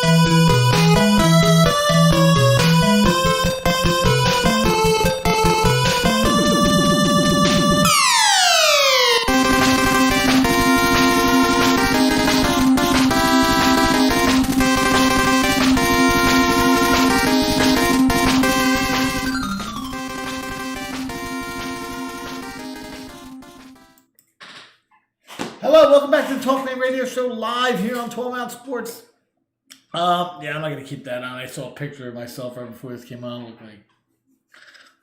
Hello, welcome back to the Talk Man Radio Show live here on 12 Ounce Sports. I'm not going to keep that on. I saw a picture of myself right before this came on. Look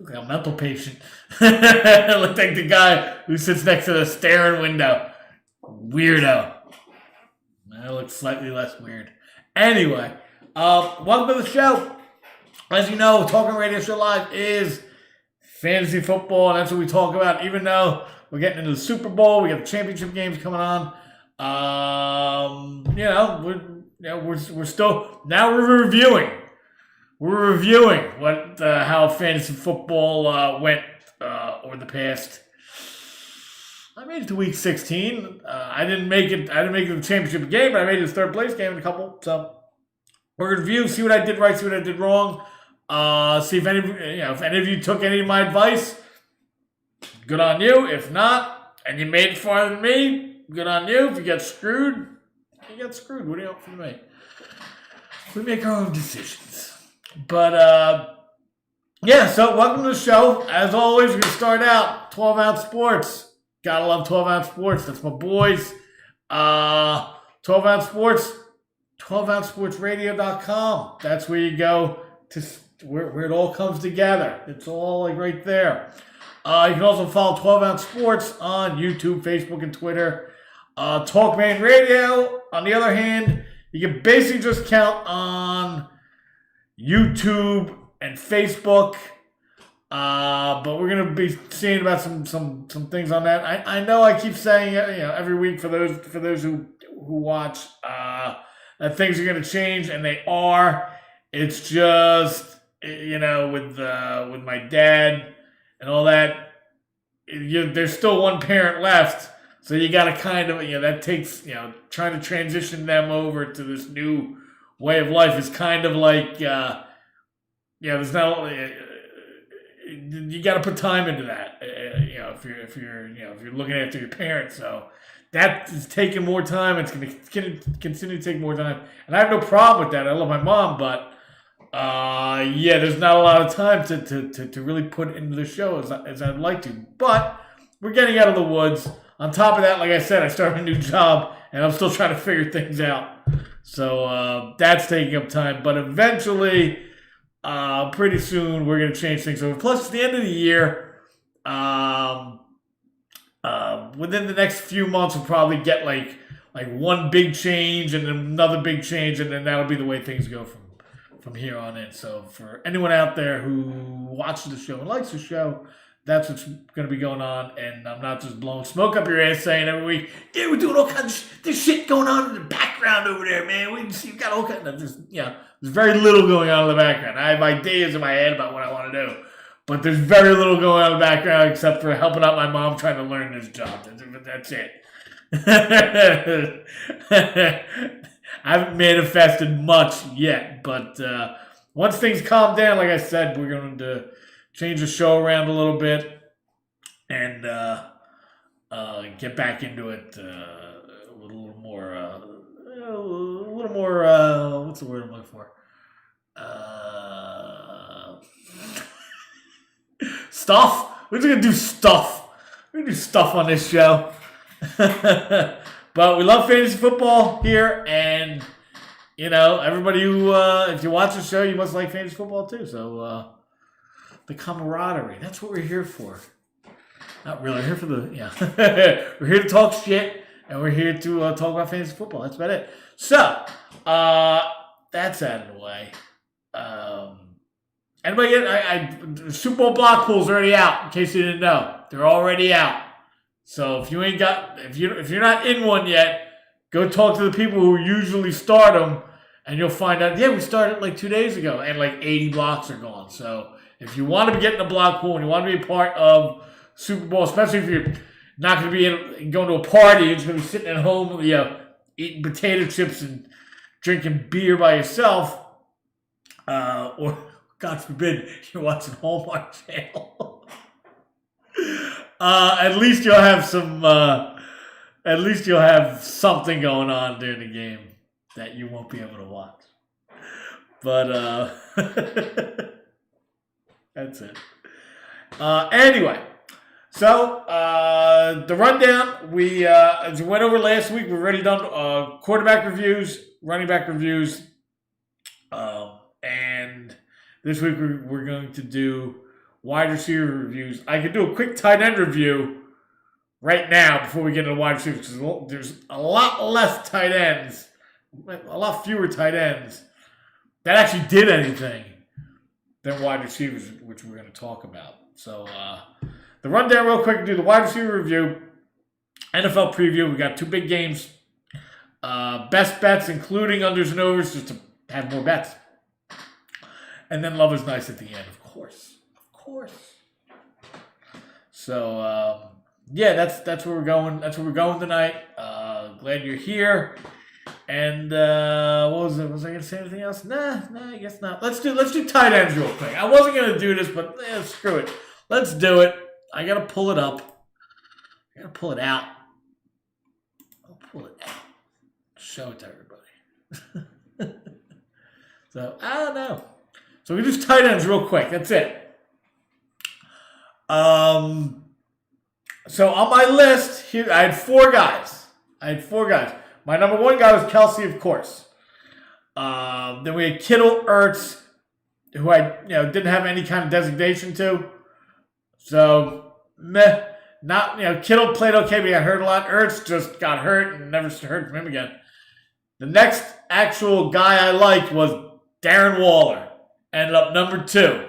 like a mental patient. Looked like the guy who sits next to the staring window. Weirdo. I look slightly less weird. Anyway, welcome to the show. As you know, Talking Radio Show Live is fantasy football, and that's what we talk about. Even though we're getting into the Super Bowl, we got the championship games coming on. We're still now we're reviewing. We're reviewing what how fantasy football went over the past. I made it to week 16. I didn't make it to the championship game, but I made it to third place game in a couple. So we're gonna review, see what I did right, see what I did wrong. See if any of you took any of my advice. Good on you. If not, and you made it farther than me, good on you. If you get screwed, you get screwed. What do you want from me? We make our own decisions. But, so welcome to the show. As always, we're going to start out 12 Ounce Sports. Gotta love 12 Ounce Sports. That's my boys. 12 Ounce Sports, 12OunceSportsRadio.com. That's where you go to where it all comes together. It's all like right there. You can also follow 12 Ounce Sports on YouTube, Facebook, and Twitter. Talkman Radio, on the other hand, you can basically just count on YouTube and Facebook. But we're gonna be seeing about some things on that. I know I keep saying it, every week for those who watch that things are gonna change, and they are. It's just with my dad and all that, there's still one parent left, so you got to kind of, that takes, trying to transition them over to this new way of life is kind of like, there's not, you got to put time into that, if you're looking after your parents, so that is taking more time. It's going to continue to take more time, and I have no problem with that. I love my mom, but there's not a lot of time to really put into the show as I'd like to. But we're getting out of the woods. On top of that, like I said, I started a new job, and I'm still trying to figure things out. So that's taking up time. But eventually, pretty soon, we're going to change things over. Plus, it's the end of the year. Within the next few months, we'll probably get like one big change and another big change, and then that'll be the way things go from here on in. So for anyone out there who watches the show and likes the show, that's what's going to be going on. And I'm not just blowing smoke up your ass saying every week, we're doing all kinds of there's shit going on in the background over there, man. You've got all kinds of there's very little going on in the background. I have ideas in my head about what I want to do, but there's very little going on in the background except for helping out my mom trying to learn this job. That's it. I haven't manifested much yet, but once things calm down, like I said, we're going to change the show around a little bit and get back into it with a little more, what's the word I'm looking for? Stuff? We're just going to do stuff. We're going to do stuff on this show. But we love fantasy football here, and, everybody who, if you watch the show, you must like fantasy football too. So, the camaraderie, that's what we're here for. Not really, we're here for we're here to talk shit, and we're here to talk about fantasy football. That's about it. So, that's out of the way. Anybody get, Super Bowl block pool's already out, in case you didn't know. They're already out. So if you're not in one yet, go talk to the people who usually start them, and you'll find out, we started like 2 days ago, and like 80 blocks are gone. So if you want to be getting a block pool and you want to be a part of Super Bowl, especially if you're not going to be going to a party, you're just going to be sitting at home, eating potato chips and drinking beer by yourself, or God forbid you're watching Hallmark Channel, at least you'll have some. At least you'll have something going on during the game that you won't be able to watch. But that's it. Anyway, so the rundown we as we went over last week, we've already done quarterback reviews, running back reviews, and this week we're going to do wide receiver reviews. I could do a quick tight end review right now before we get into wide receivers because there's a lot less tight ends, a lot fewer tight ends that actually did anything than wide receivers, which we're going to talk about. So the rundown real quick, do the wide receiver review, NFL preview. We got 2 big games, best bets, including unders and overs, just to have more bets. And then love is nice at the end, of course. So yeah, that's where we're going. That's where we're going tonight. Glad you're here. And what was it? Was I gonna say anything else? Nah, I guess not. Let's do tight ends real quick. I wasn't gonna do this, but screw it. Let's do it. I gotta pull it up. I gotta pull it out. I'll pull it out. Show it to everybody. So I don't know. So we do tight ends real quick. That's it. So on my list here, I had 4 guys. My number 1 guy was Kelsey, of course. Then we had Kittle, Ertz, who I didn't have any kind of designation to. So meh. Not Kittle played okay, but he got hurt a lot. Ertz just got hurt and never heard from him again. The next actual guy I liked was Darren Waller. Ended up number 2.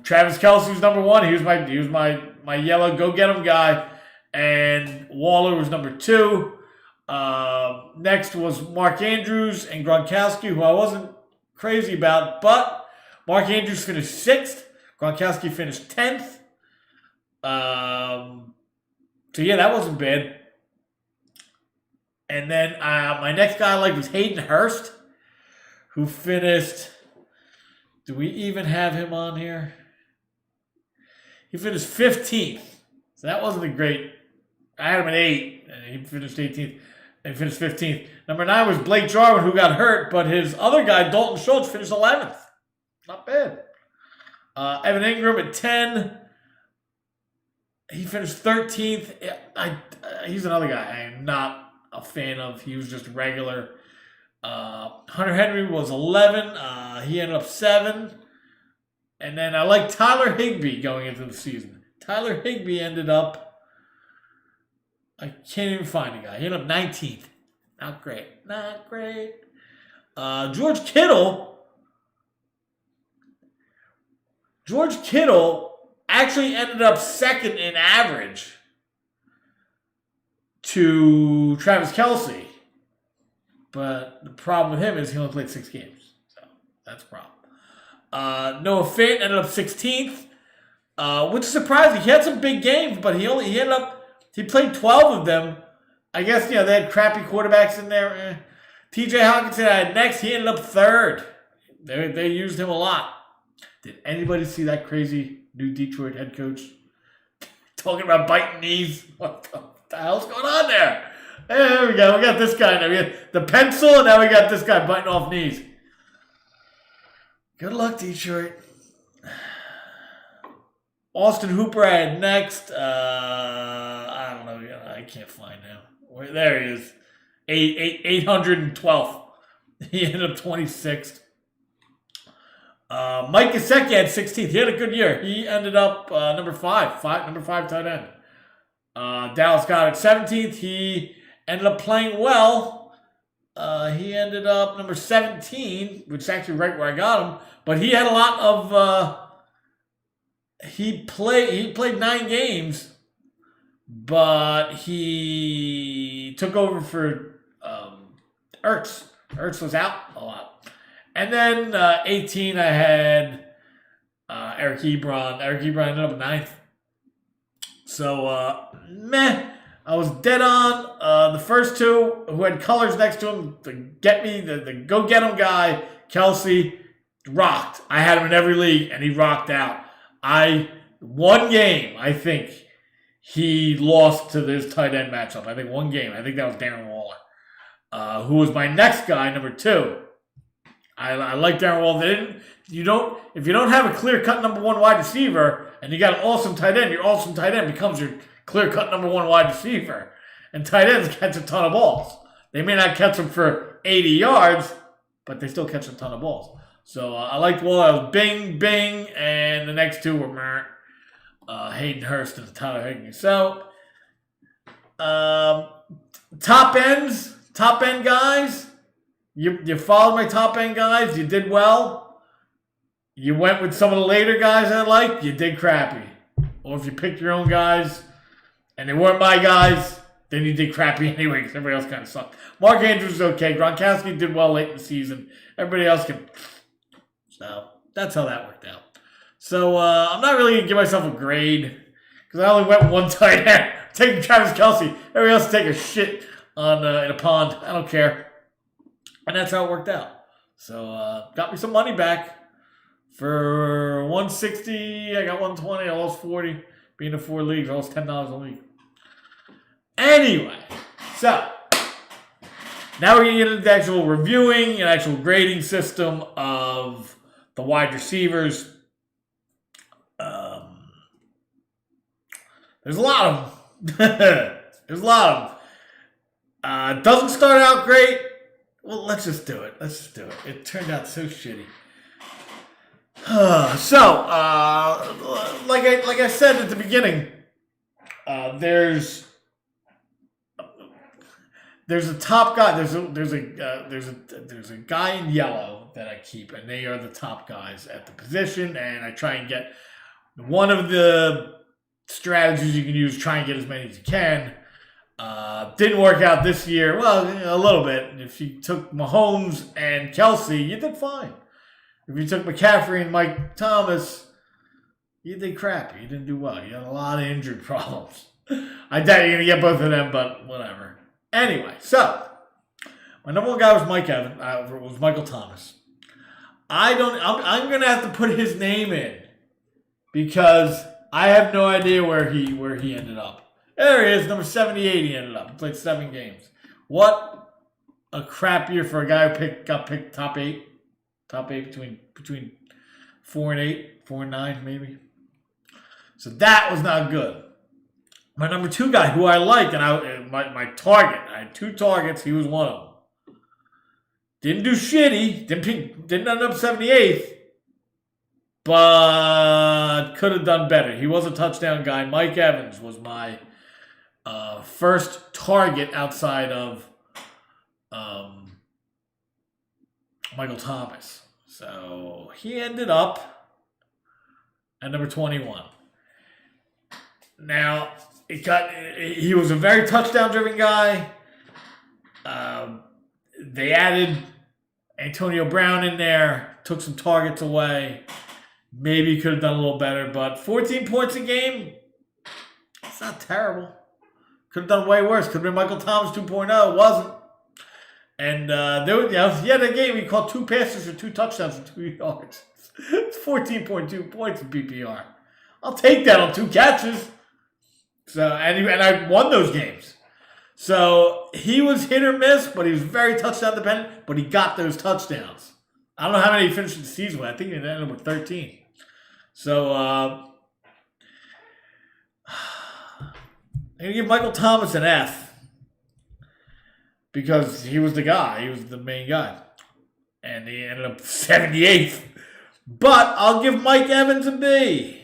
Travis Kelce was number 1. He was my yellow go get him guy, and Waller was number 2. Next was Mark Andrews and Gronkowski, who I wasn't crazy about, but Mark Andrews finished 6th. Gronkowski finished 10th. So yeah, that wasn't bad. And then my next guy I liked was Hayden Hurst, who finished. Do we even have him on here? He finished 15th. So that wasn't a great. I had him at 8, and he finished 18th. And he finished 15th. Number 9 was Blake Jarwin, who got hurt, but his other guy, Dalton Schultz, finished 11th. Not bad. Evan Ingram at 10. He finished 13th. He's another guy I am not a fan of. He was just regular. Hunter Henry was 11. He ended up 7. And then I like Tyler Higbee going into the season. Tyler Higbee ended up, I can't even find a guy. He ended up 19th. Not great. George Kittle actually ended up 2nd in average to Travis Kelce. But the problem with him is he only played 6 games. So that's a problem. Noah Fant ended up 16th, which is surprising. He had some big games, but he played 12 of them. I guess, they had crappy quarterbacks in there. TJ Hawkinson had next. He ended up 3rd. They used him a lot. Did anybody see that crazy new Detroit head coach talking about biting knees? What the hell's going on there? There we go. We got this guy now. We got the pencil, and now we got this guy biting off knees. Good luck, Detroit. Austin Hooper I had next. I don't know. I can't find him. There he is. 812th. He ended up 26th. Mike Gesicki had 16th. He had a good year. He ended up number 5. Number 5 tight end. Dallas got at 17th. He ended up playing well. He ended up number 17, which is actually right where I got him. But he had a lot of. He played 9 games, but he took over for Ertz. Ertz was out a lot. And then 18, I had Eric Ebron. Eric Ebron ended up 9th. So, meh. I was dead on. The first two who had colors next to him, the go get him guy, Kelsey, rocked. I had him in every league, and he rocked out. One game, I think, he lost to this tight end matchup. I think one game. I think that was Darren Waller, who was my next guy, number 2. I like Darren Waller. If you don't have a clear-cut number 1 wide receiver, and you got an awesome tight end, your awesome tight end becomes your clear-cut number 1 wide receiver. And tight ends catch a ton of balls. They may not catch them for 80 yards, but they still catch a ton of balls. So I liked Waller. I was Bing, Bing, and the next two were Hayden Hurst and Tyler Higbee. So top end guys. You followed my top end guys. You did well. You went with some of the later guys I liked. You did crappy. Or if you picked your own guys and they weren't my guys, then you did crappy anyway because everybody else kind of sucked. Mark Andrews was okay. Gronkowski did well late in the season. Everybody else can. So that's how that worked out. So I'm not really going to give myself a grade because I only went one tight end. Taking Travis Kelsey. Everybody else take a shit in a pond. I don't care. And that's how it worked out. So got me some money back. For 160, I got 120. I lost 40. Being in 4 leagues, I lost $10 a week. Anyway, so now we're going to get into the actual reviewing and actual grading system of the wide receivers. There's a lot of them. There's a lot of them. Doesn't start out great. Well, let's just do it. It turned out so shitty. Like I said at the beginning, there's a top guy. There's a guy in yellow that I keep, and they are the top guys at the position. And I try and get one of the strategies you can use. Try and get as many as you can. Didn't work out this year. Well, a little bit. If you took Mahomes and Kelsey, you did fine. If you took McCaffrey and Mike Thomas, you did crappy. You didn't do well. You had a lot of injury problems. I doubt you're going to get both of them, but whatever. Anyway, so my number 1 guy was was Michael Thomas. I'm going to have to put his name in because I have no idea where he ended up. There he is, number 78 he ended up. He played 7 games. What a crap year for a guy who got picked top 8. Top 8 between 4 and 8, 4 and 9 maybe. So that was not good. My number 2 guy who I liked, and my target, I had 2 targets, he was one of them. Didn't do shitty, didn't end up 78th, but could have done better. He was a touchdown guy. Mike Evans was my first target outside of Michael Thomas. So he ended up at number 21. Now, he was a very touchdown-driven guy. They added Antonio Brown in there, took some targets away. Maybe he could have done a little better, but 14 points a game, it's not terrible. Could have done way worse. Could have been Michael Thomas 2.0. It wasn't. And he had a game. He caught 2 passes for 2 touchdowns for 2 yards. It's 14.2 points in PPR. I'll take that on 2 catches. So and I won those games. So he was hit or miss, but he was very touchdown dependent. But he got those touchdowns. I don't know how many he finished the season with. I think he ended up with 13. So I'm gonna give Michael Thomas an F. Because he was the guy. He was the main guy. And he ended up 78th. But I'll give Mike Evans a B.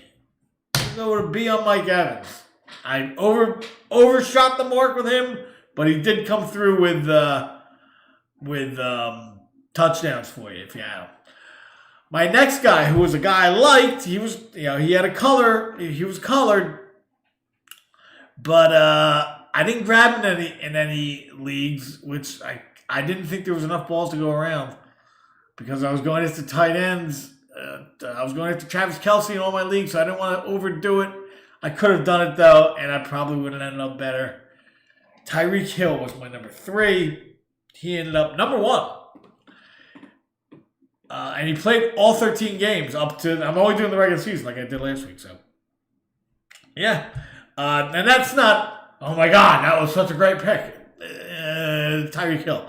I'll go with a B on Mike Evans. I overshot the mark with him, but he did come through with touchdowns for you if you have him. My next guy, who was a guy I liked, he had a color. He was colored. But I didn't grab him in any leagues, which I didn't think there was enough balls to go around because I was going into tight ends. I was going after Travis Kelsey in all my leagues, so I didn't want to overdo it. I could have done it, though, and I probably would have ended up better. Tyreek Hill was my number 3. He ended up number 1. And he played all 13 games up to, I'm only doing the regular season like I did last week. So, yeah. And that's not, oh my God, that was such a great pick. Tyreek Hill.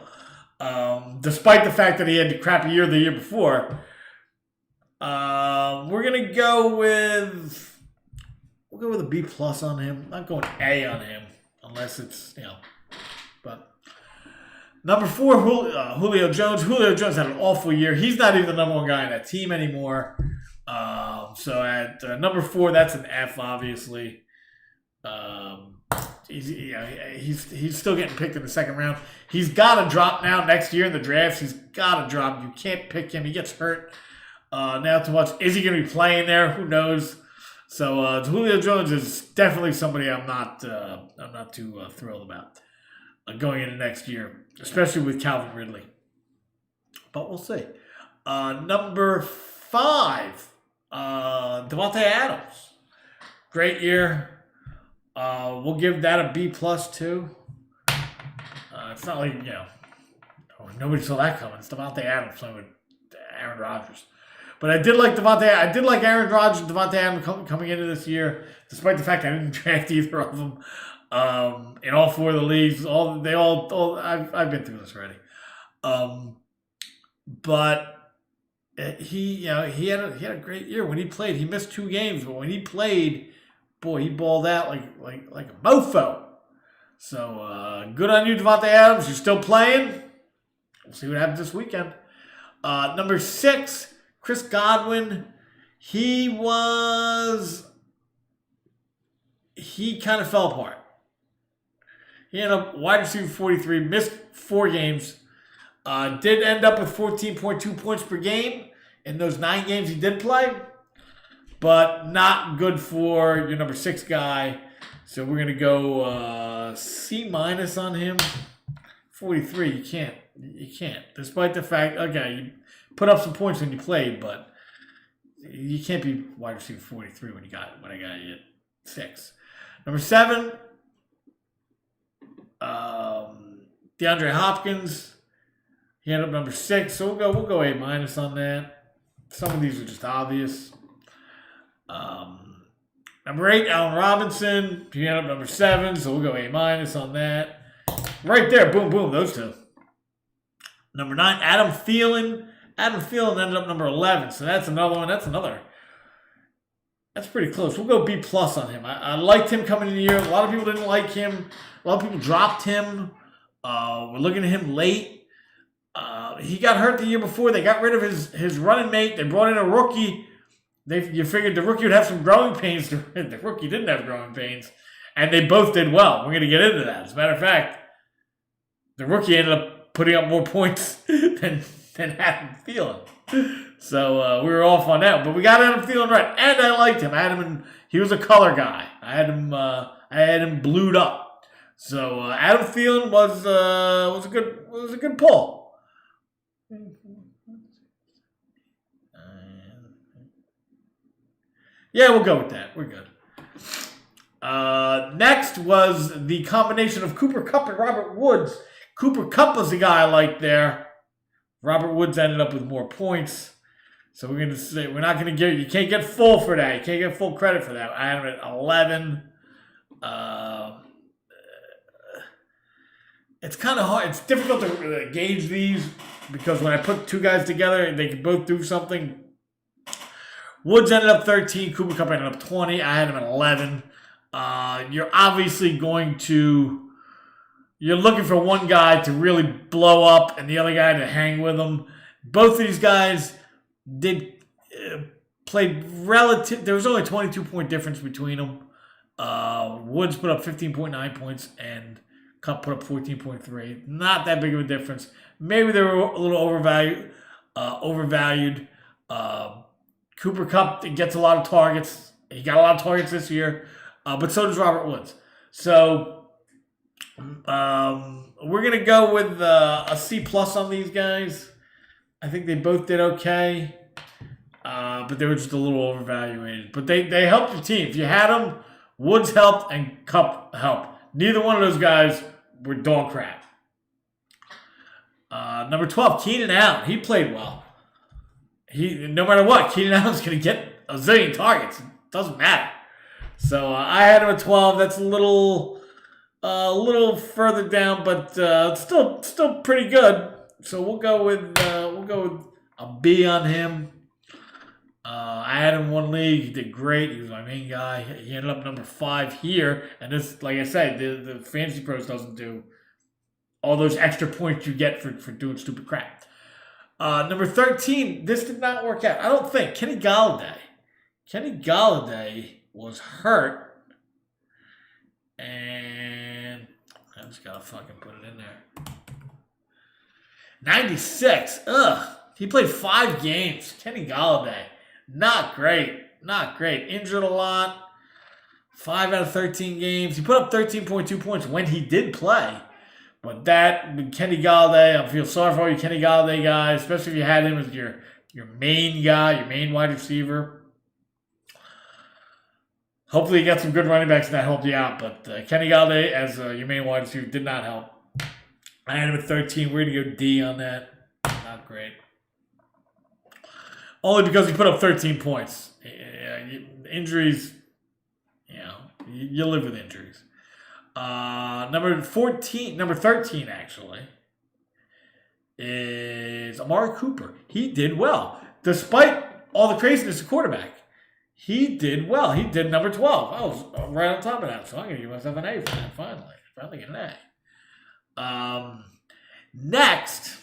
Despite the fact that he had the crappy year the year before, we're going to go with, we'll go with a B+ on him. I'm not going A on him unless it's, but. Number 4, Julio Jones. Julio Jones had an awful year. He's not even the number 1 guy on that team anymore. So at number 4, that's an F, obviously. He's still getting picked in the second round. He's got to drop now next year in the drafts. He's got to drop. You can't pick him. He gets hurt now too much. Is he going to be playing there? Who knows? So Julio Jones is definitely somebody I'm not too thrilled about going into next year, especially with Calvin Ridley. But we'll see. Number 5, Devontae Adams. Great year. We'll give that a B+ too. It's not like, nobody saw that coming. It's Devontae Adams playing with Aaron Rodgers. But I did like Aaron Rodgers and Devontae Adams coming into this year, despite the fact I didn't draft either of them. In all 4 of the leagues, I've been through this already. But he had a great year when he played. He missed 2 games, but when he played, boy, he balled out like a mofo. So good on you, Devontae Adams. You're still playing. We'll see what happens this weekend. Number 6, Chris Godwin. He kind of fell apart. He ended up wide receiver 43, missed 4 games. Did end up with 14.2 points per game in those 9 games he did play. But not good for your number 6 guy. So we're going to go C- on him. 43, you can't. Despite the fact, you put up some points when you played, but you can't be wide receiver 43 when I got you at 6. Number 7, DeAndre Hopkins. He ended up number 6, so we'll go A- on that. Some of these are just obvious. Number 8, Allen Robinson. He ended up number 7, so we'll go A- on that. Right there, boom, boom, those 2. Number 9, Adam Thielen. Adam Thielen ended up number 11, so that's another one. That's pretty close. We'll go B+ on him. I liked him coming in the year. A lot of people didn't like him. A lot of people dropped him. We're looking at him late. He got hurt the year before. They got rid of his running mate. They brought in a rookie. You figured the rookie would have some growing pains. The rookie didn't have growing pains. And they both did well. We're going to get into that. As a matter of fact, the rookie ended up putting up more points than Adam Thielen. So we were off on that. But we got Adam Thielen right. And I liked him. He was a color guy. I had him blued up. So Adam Thielen was a good pull. Yeah, we'll go with that. We're good. Next was the combination of Cooper Kupp and Robert Woods. Cooper Kupp was the guy I liked there. Robert Woods ended up with more points. So we're going to say, you can't get full for that. You can't get full credit for that. I had him at 11. It's kind of hard. It's difficult to gauge these because when I put 2 guys together, they can both do something. Woods ended up 13. Cooper Kupp ended up 20. I had him at 11. You're obviously you're looking for one guy to really blow up and the other guy to hang with him. Both of these guys played relative. There was only a 22-point difference between them. Woods put up 15.9 points and Kupp put up 14.3. Not that big of a difference. Maybe they were a little overvalued. Cooper Kupp gets a lot of targets. He got a lot of targets this year, but so does Robert Woods. So we're going to go with a C+ on these guys. I think they both did okay, but they were just a little overvalued. But they helped the team. If you had them, Woods helped and Kupp helped. Neither one of those guys were dog crap. Number 12, Keenan Allen. He played well. No matter what, Keenan Allen's going to get a zillion targets. It doesn't matter. So I had him at 12. That's a little further down, but still pretty good. So we'll go with a B on him. I had him in one league. He did great. He was my main guy. He ended up number 5 here. And this, like I said, the Fantasy Pros doesn't do all those extra points you get for doing stupid crap. Number 13, this did not work out. I don't think. Kenny Galladay. Kenny Galladay was hurt. And I just got to fucking put it in there. 96. Ugh. He played 5 games. Kenny Galladay. Not great. Not great. Injured a lot. 5 out of 13 games. He put up 13.2 points when he did play. But Kenny Galladay, I feel sorry for all you Kenny Galladay guys, especially if you had him as your main guy, your main wide receiver. Hopefully you got some good running backs that helped you out. But Kenny Galladay as your main wide receiver did not help. I had him at 13. We're going to go D on that. Not great. Only because he put up 13 points. Injuries, you live with injuries. Number 13 actually, is Amari Cooper. He did well. Despite all the craziness of quarterback, he did well. He did number 12. I was right on top of that, so I'm going to give myself an A for that, finally get an A. Next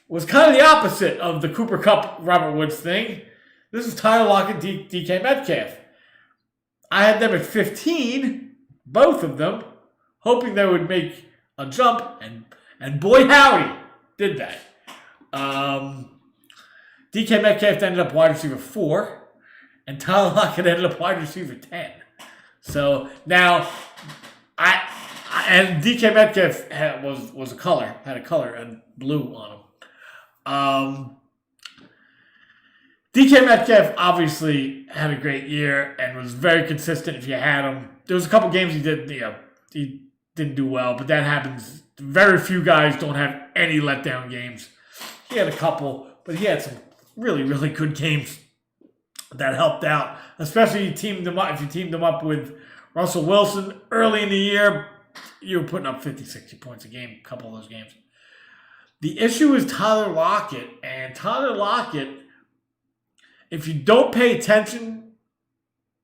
was kind of the opposite of the Cooper Kupp Robert Woods thing. This is Tyler Lockett, DK Metcalf. I had them at 15, both of them, hoping they would make a jump, and boy howdy, did they. DK Metcalf ended up wide receiver 4, and Tyler Lockett ended up wide receiver 10. So now, and DK Metcalf had a color and blue on him. DK Metcalf obviously had a great year and was very consistent if you had him. There was a couple games he didn't do well, but that happens. Very few guys don't have any letdown games. He had a couple, but he had some really, really good games that helped out. Especially if you teamed him up with Russell Wilson early in the year, you were putting up 50, 60 points a game, a couple of those games. The issue is Tyler Lockett, and Tyler Lockett, if you don't pay attention,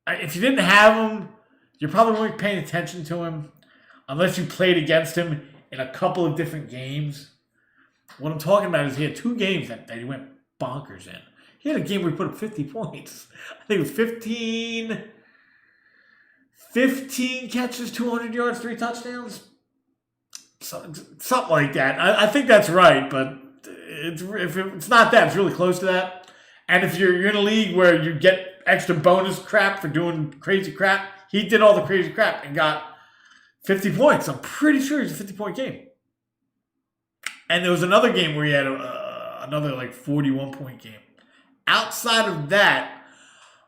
if you didn't have him, you're probably weren't paying attention to him unless you played against him in a couple of different games. What I'm talking about is he had 2 games that he went bonkers in. He had a game where he put up 50 points. I think it was 15 catches, 200 yards, 3 touchdowns. Something like that. I think that's right, but if it's not that, it's really close to that. And if you're in a league where you get extra bonus crap for doing crazy crap, he did all the crazy crap and got 50 points. I'm pretty sure it's a 50-point game. And there was another game where he had another 41-point game. Outside of that,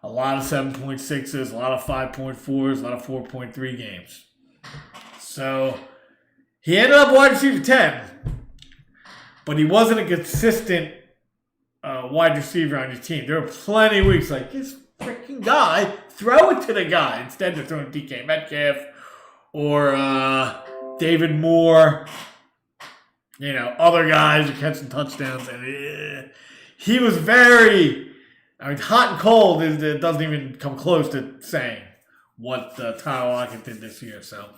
a lot of 7.6s, a lot of 5.4s, a lot of 4.3 games. So he ended up wide receiver 10, but he wasn't a consistent wide receiver on your team. There were plenty of weeks like, this freaking guy, throw it to the guy instead of throwing DK Metcalf or David Moore, other guys who catching touchdowns. And he was very, hot and cold. It doesn't even come close to saying what Tyler Lockett did this year. So,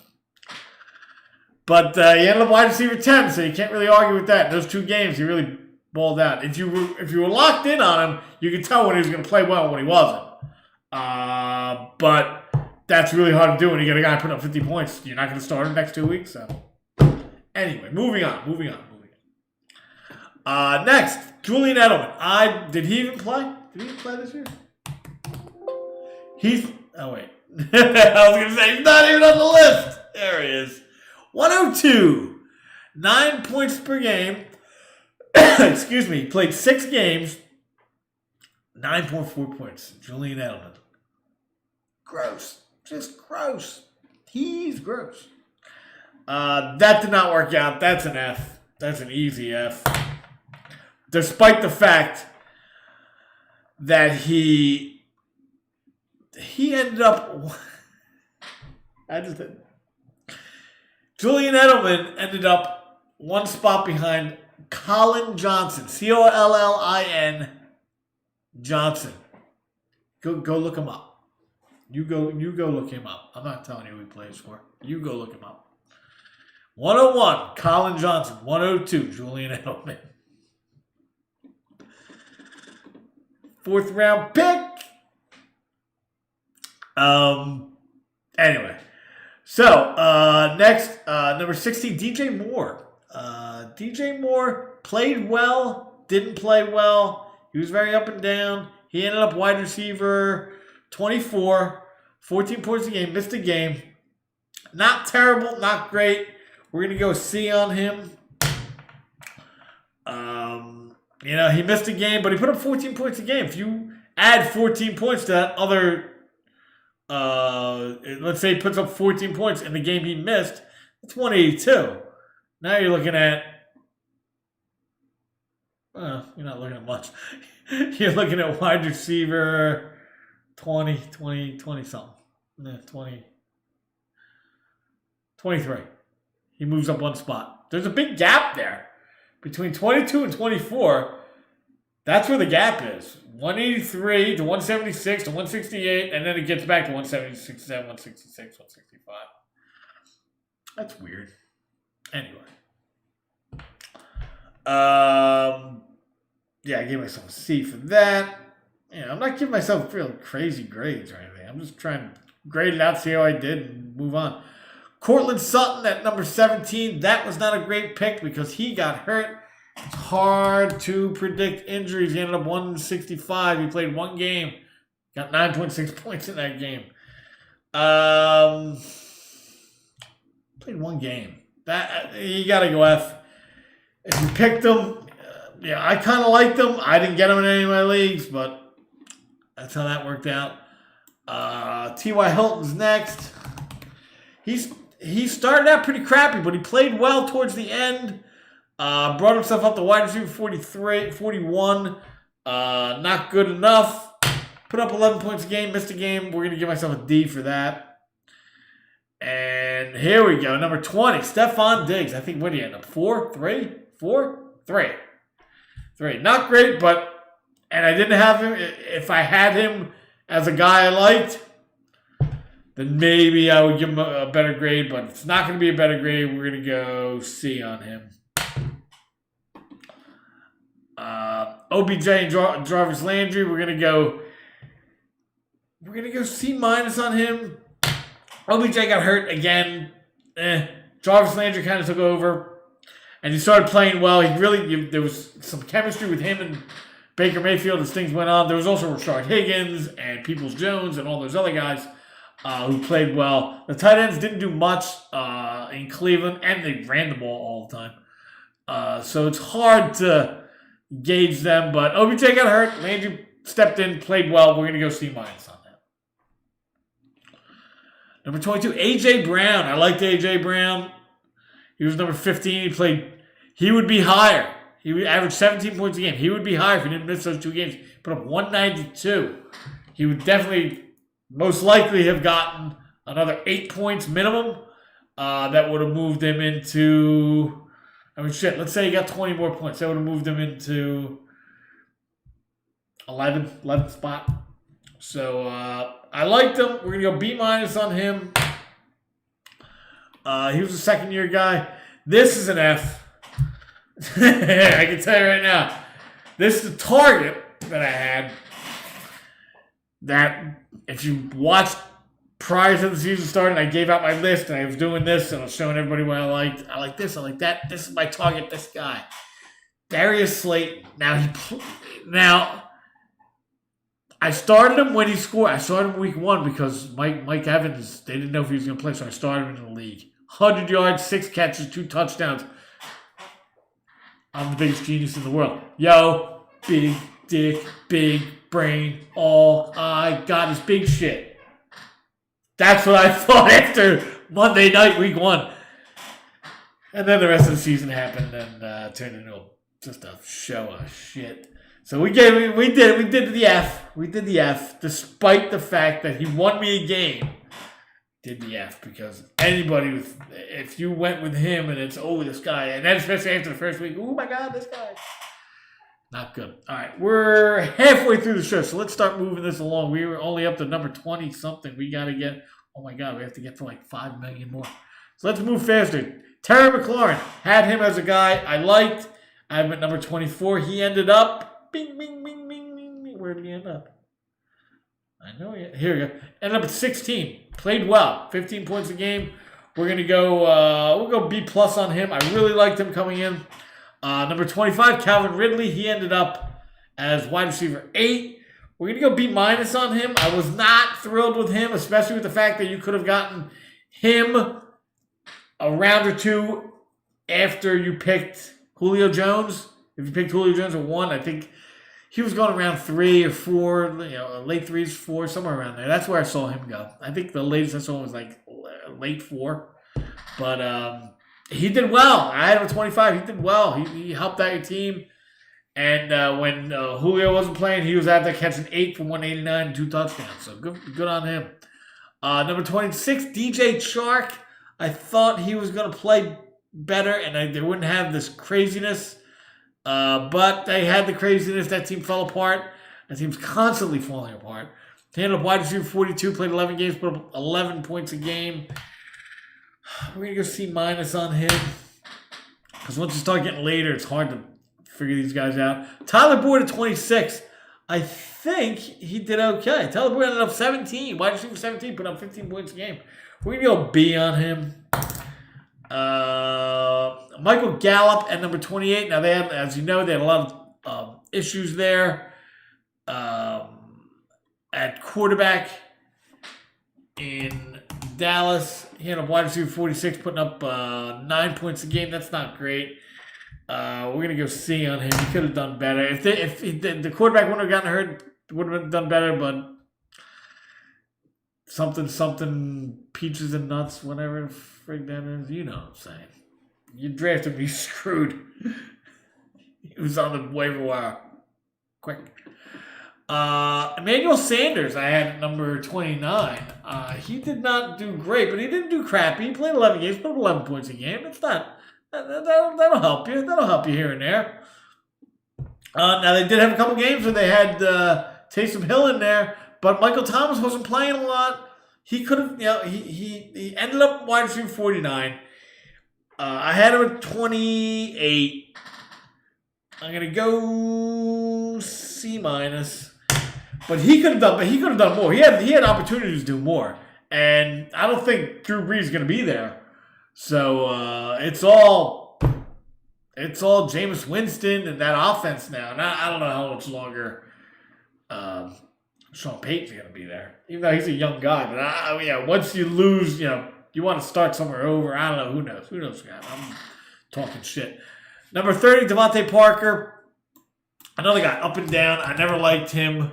but he ended up wide receiver 10, so you can't really argue with that. In those 2 games, he really balled out. If you were locked in on him, you could tell when he was going to play well and when he wasn't. But that's really hard to do when you get a guy putting up 50 points. You're not going to start him next 2 weeks. So anyway, moving on. Next, Julian Edelman. Did he even play? Did he even play this year? Oh wait. I was going to say he's not even on the list. There he is. 102. 9 points per game. Excuse me. He played 6 games. 9.4 points. Julian Edelman. Gross. Just gross. He's gross. That did not work out. That's an F. That's an easy F. Despite the fact that he ended up... Julian Edelman ended up one spot behind Colin Johnson. Collin Johnson. Go look him up. You go look him up. I'm not telling you who he plays for. You go look him up. 101, Colin Johnson. 102, Julian Edelman. 4th round pick. Anyway. So, next, number 16, DJ Moore. DJ Moore played well, didn't play well. He was very up and down. He ended up wide receiver 24, 14 points a game, missed a game. Not terrible, not great. We're going to go C on him. He missed a game, but he put up 14 points a game. If you add 14 points to that other, let's say he puts up 14 points in the game he missed, that's 182. Now you're looking at, you're not looking at much. You're looking at wide receiver 20 something. 23. He moves up one spot. There's a big gap there. Between 22 and 24, that's where the gap is. 183 to 176 to 168, and then it gets back to 176, 166, 165. That's weird. Anyway. Yeah, I gave myself a C for that. I'm not giving myself real crazy grades or anything. I'm just trying to grade it out, see how I did, and move on. Cortland Sutton at number 17. That was not a great pick because he got hurt. It's hard to predict injuries. He ended up 165. He played one game. Got 9.6 points in that game. Played one game. You got to go F. If you picked him, I kind of liked him. I didn't get him in any of my leagues, but that's how that worked out. T.Y. Hilton's next. He started out pretty crappy, but he played well towards the end. Brought himself up to wide receiver 41. Not good enough. Put up 11 points a game, missed a game. We're going to give myself a D for that. And here we go. Number 20, Stephon Diggs. I think, what did he end up? 4? 3? 4? 3. 3. Not great, and I didn't have him. If I had him as a guy I liked, then maybe I would give him a better grade, but it's not going to be a better grade. We're going to go C on him. OBJ and Jarvis Landry, we're going to go C- on him. OBJ got hurt again. Jarvis Landry kind of took over, and he started playing well. There was some chemistry with him and Baker Mayfield as things went on. There was also Rashard Higgins and Peoples-Jones and all those other guys who played well. The tight ends didn't do much in Cleveland, and they ran the ball all the time. So it's hard to gauge them, but OBJ got hurt. Landry stepped in, played well. We're going to go C- on that. Number 22, A.J. Brown. I liked A.J. Brown. He was number 15. He would be higher. He would average 17 points a game. He would be higher if he didn't miss those 2 games. Put up 192. He would definitely, most likely, have gotten another 8 points minimum. That would have moved him into... let's say he got 20 more points. That would have moved him into 11th spot. So, I liked him. We're going to go B- on him. He was a second-year guy. This is an F. I can tell you right now. This is the target that I had. That, if you watched prior to the season starting, I gave out my list, and I was doing this, and I was showing everybody what I liked. I like this, I like that. This is my target, this guy. Darius Slayton. Now, I started him when he scored. I started him week 1 because Mike Evans, they didn't know if he was going to play, so I started him in the league. 100 yards, 6 catches, 2 touchdowns. I'm the biggest genius in the world. Yo, big dick, big brain, all I got is big shit. That's what I thought after Monday night, week 1. And then the rest of the season happened and turned into just a show of shit. So we did the F. We did the F, despite the fact that he won me a game. Did the F, because anybody if you went with him and it's this guy, and then especially after the first week, oh my God, this guy. Not good. All right, we're halfway through the show, so let's start moving this along. We were only up to number 20 something. We got to get, oh my God, we have to get to like 5 million more. So let's move faster. Terry McLaurin, had him as a guy I liked. I have him at number 24. He ended up, bing, bing, bing, bing, bing, bing. Where did he end up? I know. Here we go. Ended up at 16. Played well. 15 points a game. We're going to go, we'll go B+ on him. I really liked him coming in. Number 25, Calvin Ridley. He ended up as wide receiver 8. We're going to go B- on him. I was not thrilled with him, especially with the fact that you could have gotten him a round or two after you picked Julio Jones. If you picked Julio Jones at 1, I think he was going around 3 or 4, late 3s, 4, somewhere around there. That's where I saw him go. I think the latest I saw him was like late 4. But he did well. I had him at 25. He did well. He helped out your team. And when Julio wasn't playing, he was out there catching 8 for 189 and 2 touchdowns. So good on him. Number 26, DJ Chark. I thought he was going to play better and they wouldn't have this craziness. But they had the craziness. That team fell apart. That team's constantly falling apart. He ended up wide receiver 42, played 11 games, put up 11 points a game. We're going to go C- on him. Because once you start getting later, it's hard to figure these guys out. Tyler Boyd at 26. I think he did okay. Tyler Boyd ended up 17. Wide receiver 17, put up 15 points a game. We're going to go B on him. Michael Gallup at number 28. Now, they had, as you know, they had a lot of issues there at quarterback in Dallas. He had a wide receiver 46, putting up 9 points a game. That's not great. We're going to go C on him. He could have done better. If the quarterback wouldn't have gotten hurt, would have done better, but something peaches and nuts, whatever the frig that is, you know what I'm saying. You drafted me screwed. He was on the waiver wire. Quick. Emmanuel Sanders, I had at number 29. He did not do great, but he didn't do crappy. He played 11 games, put up 11 points a game. It's not, that'll help you. That'll help you here and there. Now, they did have a couple games where they had Taysom Hill in there, but Michael Thomas wasn't playing a lot. He could have, he ended up wide receiver 49. I had him at 28. I'm going to go C-. But he could have done more. He had opportunities to do more. And I don't think Drew Brees is going to be there. So it's all Jameis Winston and that offense now. And I don't know how much longer Sean Payton's going to be there. Even though he's a young guy. But once you lose, you want to start somewhere over. I don't know. Who knows? Who knows, guy? I'm talking shit. Number 30, Devontae Parker. Another guy up and down. I never liked him.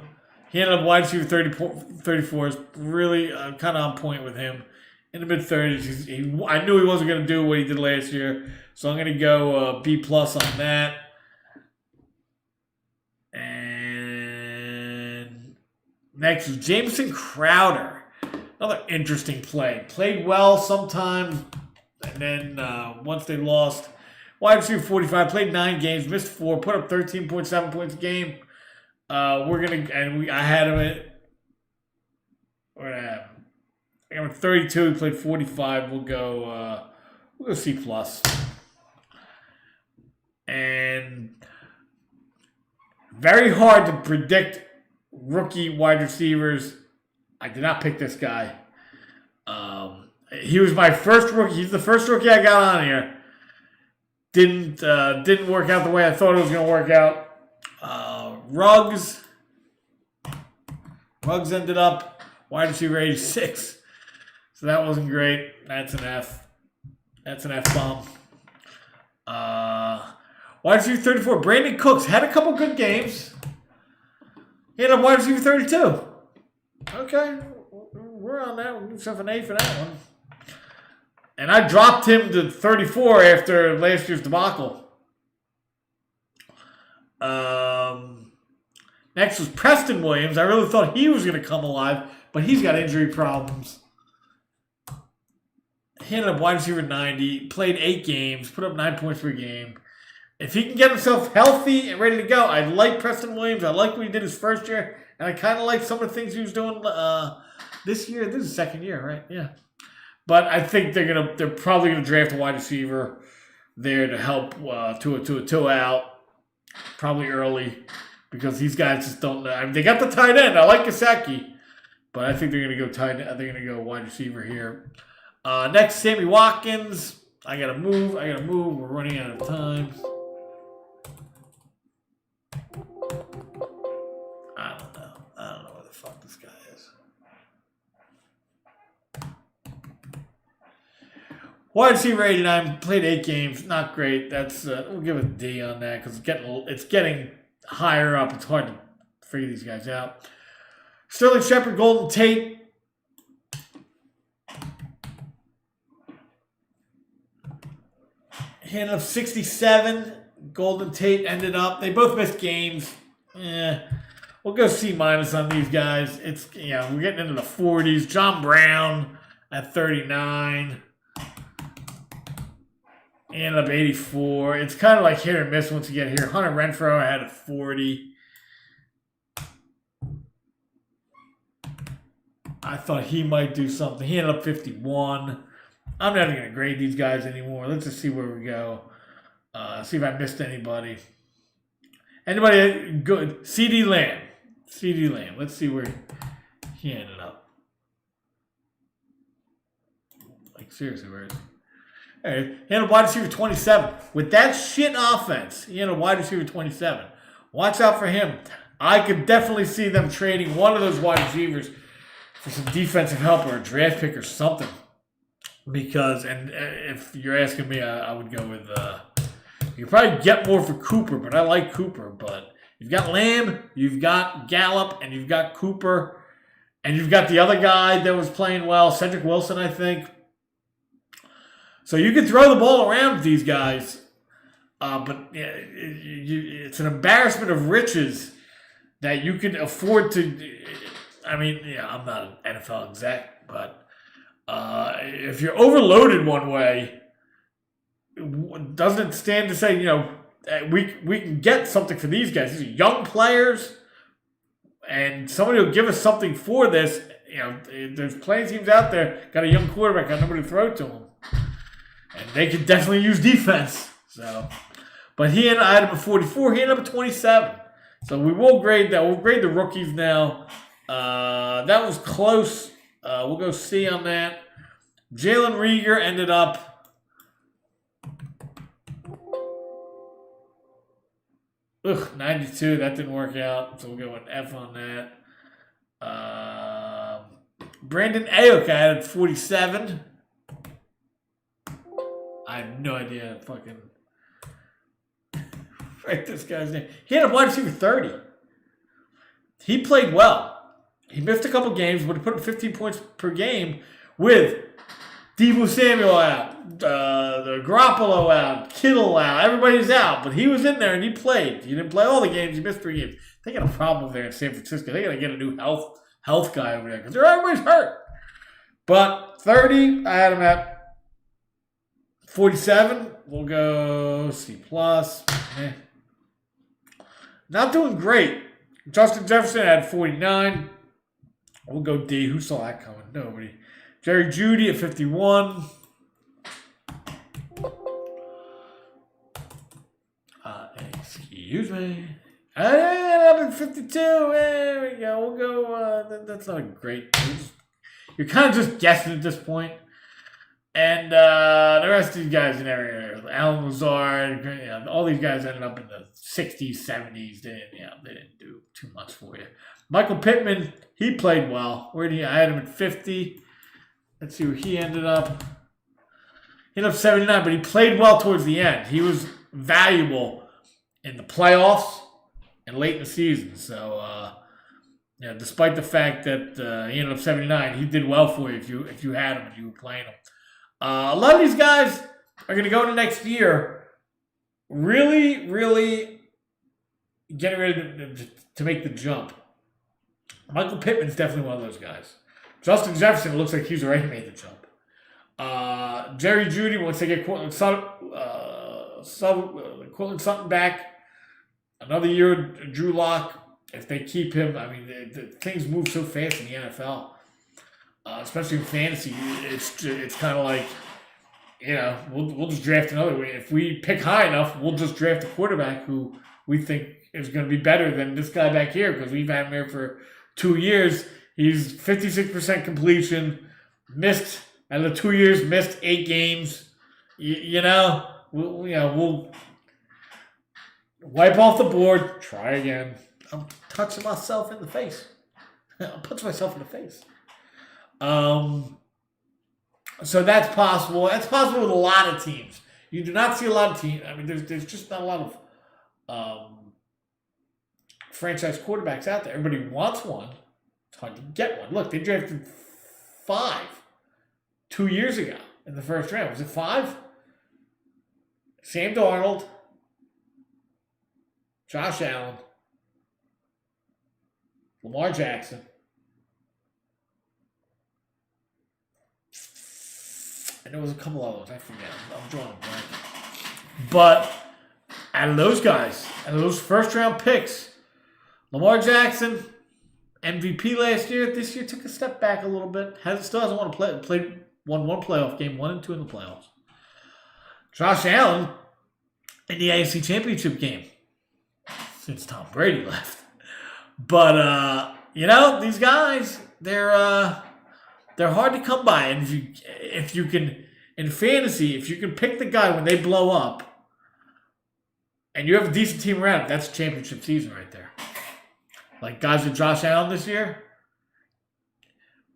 He ended up wide receiver 34. Is really kind of on point with him. In the mid-30s. I knew he wasn't going to do what he did last year. So I'm going to go B+ on that. And next is Jamison Crowder. Another interesting play. Played well sometimes. And then once they lost, wide receiver 45, played 9 games, missed 4, put up 13.7 points a game. I had him at, what I have? I got him at 32. He played 45. We'll go C+. And very hard to predict rookie wide receivers. I did not pick this guy. He was my first rookie. He's the first rookie I got on here. Didn't work out the way I thought it was going to work out. Ruggs ended up wide receiver 86. So that wasn't great. That's an F. That's an F-bomb. Wide receiver 34. Brandon Cooks had a couple good games. He ended up wide receiver 32. Okay. We're on that. We'll give yourself an A for that one. And I dropped him to 34 after last year's debacle. Next was Preston Williams. I really thought he was going to come alive, but he's got injury problems. He ended up wide receiver 90, played 8 games, put up 9 points per game. If he can get himself healthy and ready to go, I like Preston Williams. I like what he did his first year, and I kind of like some of the things he was doing this year. This is his second year, right? Yeah. But I think they're probably gonna draft a wide receiver there to help Tua out, probably early, because these guys just don't know. I mean, they got the tight end. I like Gesicki, but I think they're gonna go tight end. They're gonna go wide receiver here. Next, Sammy Watkins. I gotta move. We're running out of time. I don't know where the fuck this guy is. Wide receiver 89, played 8 games, not great. That's we'll give it a D on that because it's getting higher up. It's hard to figure these guys out. Sterling Shepard, Golden Tate. He ended up 67. Golden Tate ended up. They both missed games. We'll go C- on these guys. It's we're getting into the 40s. John Brown at 39. He ended up 84. It's kind of like hit or miss once you get here. Hunter Renfrow had a 40. I thought he might do something. He ended up 51. I'm not even going to grade these guys anymore. Let's just see where we go. See if I missed anybody. Anybody good? CD Lamb. Let's see where he ended up. Like, seriously, where is he? All right. He had a wide receiver 27. With that shit offense, he had a wide receiver 27. Watch out for him. I could definitely see them trading one of those wide receivers for some defensive help or a draft pick or something. Because, and if you're asking me, I would go with, you could probably get more for Cooper, but I like Cooper. But you've got Lamb, you've got Gallup, and you've got Cooper, and you've got the other guy that was playing well, Cedric Wilson, I think. So you can throw the ball around with these guys, but it's an embarrassment of riches that you can afford to. I mean, I'm not an NFL exec, but if you're overloaded one way, doesn't it stand to say, we can get something for these guys. These are young players, and somebody will give us something for this. There's plenty of teams out there got a young quarterback, got nobody to throw to them. And they could definitely use defense. So, but I had him at 44. He ended up at 27. So we will grade that. We'll grade the rookies now. That was close. We'll go C on that. Jalen Reagor ended up 92. That didn't work out. So we'll go with F on that. Brandon Ayuk had 47. I have no idea fucking write this guy's name. He had a wide receiver 30. He played well. He missed a couple games, but he put up 15 points per game with Deebo Samuel out, the Garoppolo out, Kittle out. Everybody's out, but he was in there and he played. He didn't play all the games. He missed 3 games. They got a problem there in San Francisco. They got to get a new health guy over there because they're always hurt. But 30, I had him at 47, we'll go C+. Not doing great. Justin Jefferson had 49. We'll go D. Who saw that coming? Nobody. Jerry Jeudy at 51. Excuse me. I ended up at 52. There we go. We'll go. That's not great. You're kind of just guessing at this point. And the rest of these guys in area, Alan Lazard, all these guys ended up in the 60s, 70s. They didn't do too much for you. Michael Pittman, he played well. I had him at 50. Let's see where he ended up. He ended up 79, but he played well towards the end. He was valuable in the playoffs and late in the season. So, despite the fact that he ended up 79, he did well for you if you had him and you were playing him. A lot of these guys are going to go into next year really, really getting ready to make the jump. Michael Pittman's definitely one of those guys. Justin Jefferson looks like he's already made the jump. Jerry Jeudy, once they get Cortland Sutton back, another year, Drew Lock, if they keep him, I mean, the things move so fast in the NFL, especially in fantasy. It's kind of like, we'll just draft another way. If we pick high enough, we'll just draft a quarterback who we think is going to be better than this guy back here because we've had him here for 2 years. He's 56% completion, missed, out of the 2 years, missed 8 games. We'll wipe off the board, try again. I'm touching myself in the face. I'm punching myself in the face. So that's possible. That's possible with a lot of teams. You do not see a lot of teams. I mean, there's just not a lot of franchise quarterbacks out there. Everybody wants one. It's hard to get one. Look, they drafted 5 2 years ago in the first round. Was it 5? Sam Darnold, Josh Allen, Lamar Jackson, and there was a couple others. I forget. I'm drawing a blank. But out of those guys, out of those first-round picks, Lamar Jackson, MVP last year. This year took a step back a little bit. Still hasn't won a won one playoff game, 1 and 2 in the playoffs. Josh Allen in the AFC Championship game since Tom Brady left. But these guys, they're hard to come by. And if you can in fantasy, if you can pick the guy when they blow up, and you have a decent team around, that's championship season right there. Like guys with Josh Allen this year,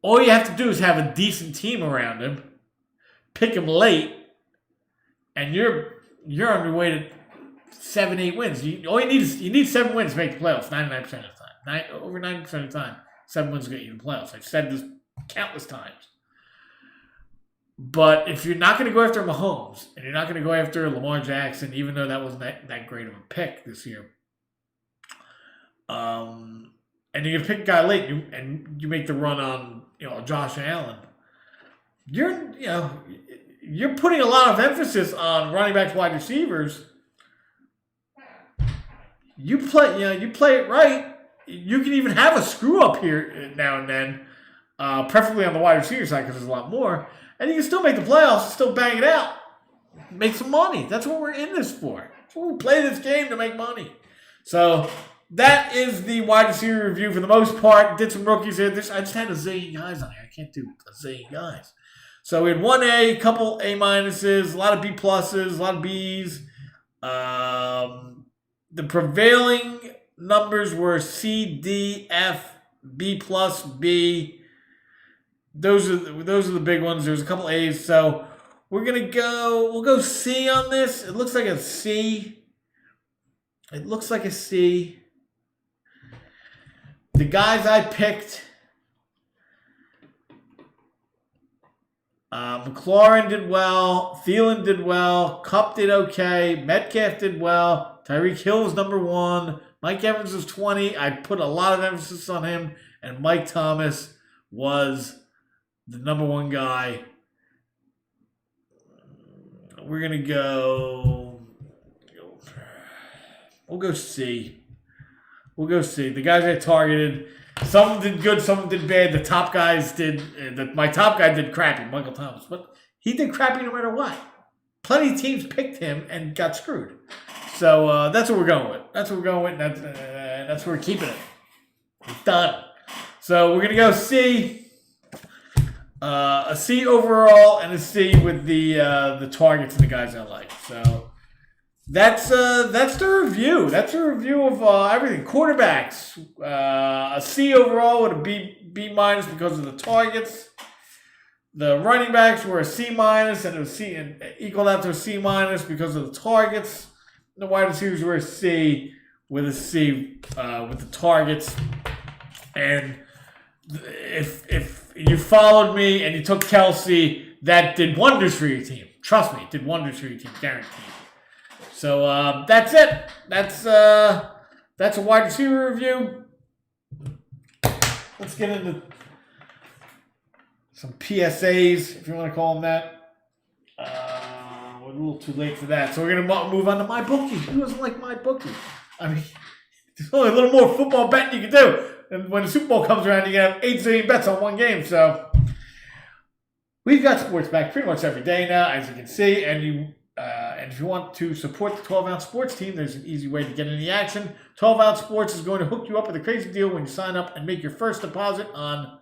all you have to do is have a decent team around him, pick him late, and you're on your way to 7-8 wins. All you need 7 wins to make the playoffs 99% of the time. Over 90% of the time, 7 wins will get you the playoffs. I've said this countless times. But if you're not going to go after Mahomes, and you're not going to go after Lamar Jackson, even though that wasn't that great of a pick this year, and you're going to pick a guy late, and you make the run on Josh Allen, you're putting a lot of emphasis on running backs, wide receivers. You play it right. You can even have a screw up here now and then, preferably on the wide receiver side because there's a lot more, and you can still make the playoffs and still bang it out, make some money. That's what we're in this for. That's what we play this game to make money. So that is the wide receiver review for the most part. Did some rookies here. I just had a zillion guys on here. I can't do a zillion guys. So we had 1A, a couple A minuses, a lot of B pluses, a lot of Bs. The prevailing numbers were C, D, F, B plus, B. Those are the big ones. There's a couple A's. So we'll go C on this. It looks like a C. The guys I picked, McLaurin did well, Thielen did well, Kupp did okay, Metcalf did well, Tyreek Hill was number 1, Mike Evans was 20. I put a lot of emphasis on him, and Mike Thomas was the number 1 guy. We're going to go, we'll go C. The guys I targeted, some of them did good, some of them did bad. The top guys did, my top guy did crappy, Michael Thomas. But he did crappy no matter what. Plenty of teams picked him and got screwed. So that's what we're going with. That's where we're keeping it. It's done. So we're going to go C. A C overall and a C with the targets and the guys I like. So that's the review. That's a review of everything. Quarterbacks, a C overall with a B minus because of the targets. The running backs were a C minus and a C and equaled out to a C minus because of the targets. The wide receivers were a C with a C with the targets. And if you followed me and you took Kelsey, that did wonders for your team. Trust me, it did wonders for your team, guaranteed. So that's it. That's a wide receiver review. Let's get into some PSAs, if you want to call them that. We're a little too late for that. So we're going to move on to MyBookie. Who doesn't like MyBookie? I mean, there's only a little more football betting you can do. And when the Super Bowl comes around, you can have 8 zillion bets on one game. So we've got sports back pretty much every day now, as you can see. And if you want to support the 12-ounce sports team, there's an easy way to get in the action. 12-ounce sports is going to hook you up with a crazy deal when you sign up and make your first deposit on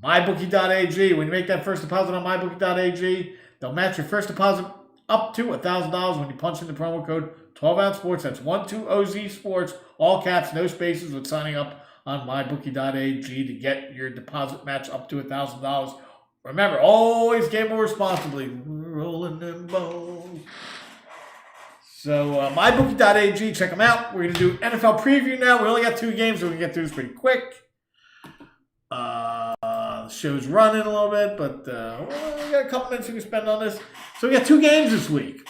MyBookie.ag. When you make that first deposit on MyBookie.ag, they'll match your first deposit up to $1,000 when you punch in the promo code 12-ounce sports. That's 12OZ sports, all caps, no spaces, when signing up on MyBookie.ag to get your deposit match up to $1,000. Remember, always gamble responsibly. Rolling them balls. So, MyBookie.ag, check them out. We're going to do NFL preview now. We only got 2 games, so we can get through this pretty quick. The show's running a little bit, but we got a couple minutes we can spend on this. So we got 2 games this week.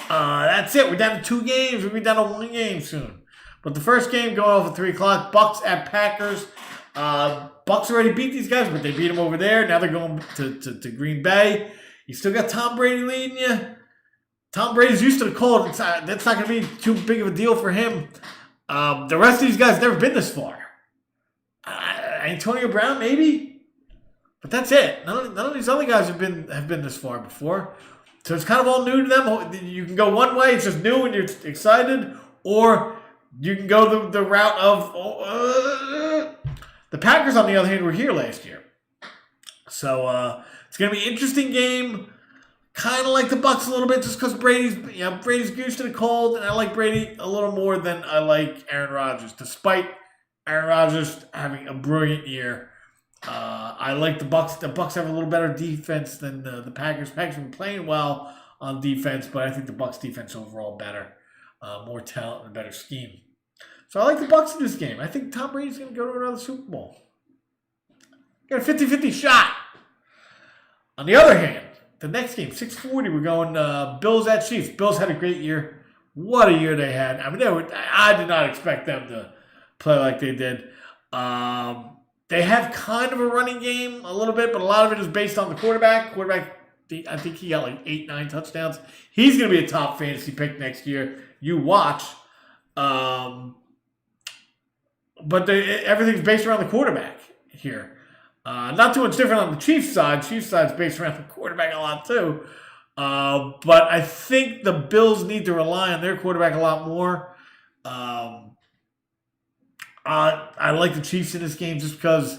That's it. We're down to 2 games. We'll be down to 1 game soon. But the first game going off at 3 o'clock, Bucks at Packers. Bucks already beat these guys, but they beat them over there. Now they're going to Green Bay. You still got Tom Brady leading you. Tom Brady's used to the cold. That's not going to be too big of a deal for him. The rest of these guys never been this far. Antonio Brown, maybe, but that's it. None of these other guys have been this far before, so it's kind of all new to them. You can go one way; it's just new and you're excited, or you can go the route of the Packers. On the other hand, were here last year, so it's going to be an interesting game. Kind of like the Bucks a little bit, just because Brady's used to the cold, and I like Brady a little more than I like Aaron Rodgers, despite Aaron Rodgers having a brilliant year. I like the Bucks. The Bucks have a little better defense than the Packers. Packers have been playing well on defense, but I think the Bucks defense overall better, more talent and a better scheme. So I like the Bucks in this game. I think Tom Brady's going to go to another Super Bowl. Got a 50-50 shot. On the other hand, the next game, 6:40, we're going Bills at Chiefs. Bills had a great year. What a year they had. I mean, I did not expect them to play like they did. They have kind of a running game a little bit, but a lot of it is based on the quarterback. I think he got like 8-9 touchdowns. He's going to be a top fantasy pick next year. You watch. But everything's based around the quarterback here. Not too much different on the Chiefs side. Chiefs side's based around the quarterback a lot too. But I think the Bills need to rely on their quarterback a lot more. I like the Chiefs in this game just because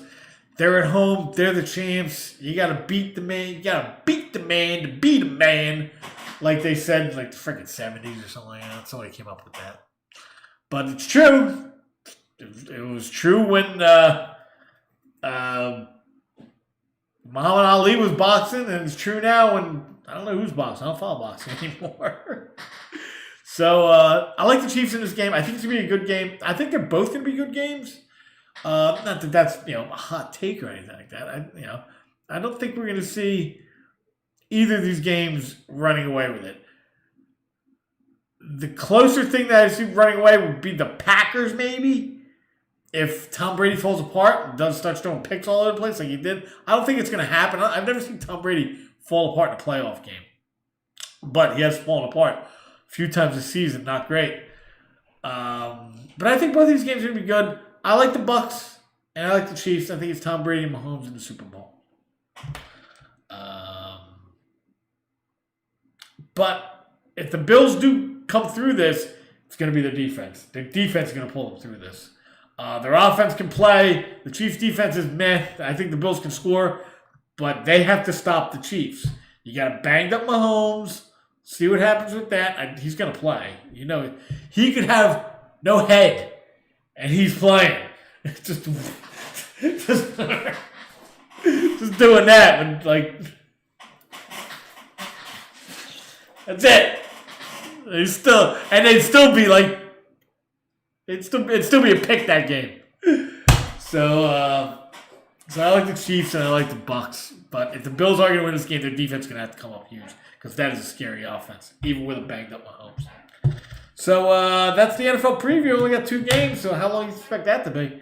they're at home. They're the champs. You got to beat the man. You got to beat the man to beat a man. Like they said, like the freaking 70s or something like that. Somebody came up with that. But it's true. It was true when Muhammad Ali was boxing, and it's true now when I don't know who's boxing. I don't follow boxing anymore. So I like the Chiefs in this game. I think it's going to be a good game. I think they're both going to be good games. Not that that's a hot take or anything like that. I don't think we're going to see either of these games running away with it. The closer thing that I see running away would be the Packers, maybe. If Tom Brady falls apart and does start throwing picks all over the place like he did, I don't think it's going to happen. I've never seen Tom Brady fall apart in a playoff game. But he has fallen apart a few times this season. Not great. But I think both of these games are going to be good. I like the Bucks and I like the Chiefs. I think it's Tom Brady and Mahomes in the Super Bowl. But if the Bills do come through this, it's going to be their defense. Their defense is going to pull them through this. Their offense can play. The Chiefs' defense is meh. I think the Bills can score, but they have to stop the Chiefs. You got a banged up Mahomes. See what happens with that. He's going to play. He could have no head, and he's playing. just doing that. And that's it. They'd still be like, it'd still be a pick that game. So So I like the Chiefs and I like the Bucks. But if the Bills are going to win this game, their defense is going to have to come up huge because that is a scary offense, even with a banged up Mahomes. So that's the NFL preview. We only got 2 games, so how long do you expect that to be?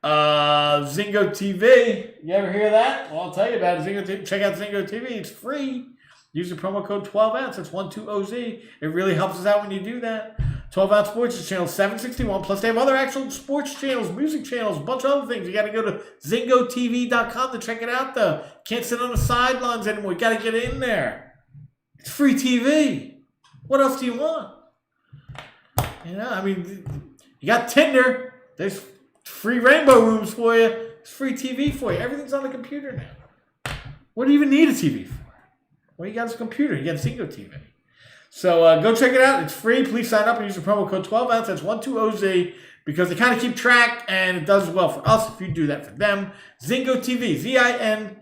Zingo TV. You ever hear that? Well, I'll tell you about it. Zingo TV. Check out Zingo TV. It's free. Use the promo code 12ounce. That's 12OZ. It really helps us out when you do that. 12 Ounce Sports is channel 761. Plus, they have other actual sports channels, music channels, a bunch of other things. You got to go to zingotv.com to check it out, though. Can't sit on the sidelines anymore. You got to get in there. It's free TV. What else do you want? You know, I mean, you got Tinder. There's free rainbow rooms for you. It's free TV for you. Everything's on the computer now. What do you even need a TV for? Well, you got this computer. You got Zingo TV. So go check it out. It's free. Please sign up and use the promo code 12ounce. That's 12OZ because they kind of keep track and it does well for us if you do that for them. Zingo TV. Zingo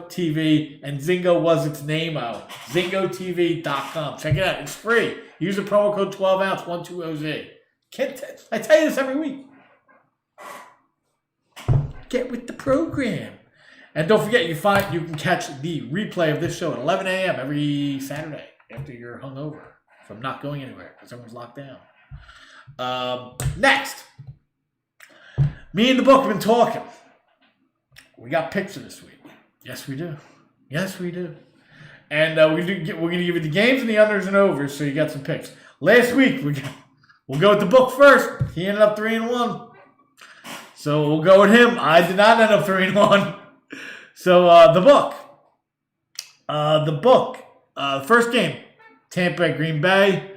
TV. And Zingo was its name-o. ZingoTV.com. Check it out. It's free. Use the promo code 12ounce 12OZ. I tell you this every week. Get with the program. And don't forget, you can catch the replay of this show at 11 a.m. every Saturday after you're hungover from not going anywhere because everyone's locked down. Next, me and the book have been talking. We got picks for this week. Yes, we do. Yes, we do. And we're going to give you the games and the unders and overs, so you got some picks. Last week, we'll go with the book first. He ended up 3-1. So we'll go with him. I did not end up 3-1. So the book. First game, Tampa at Green Bay.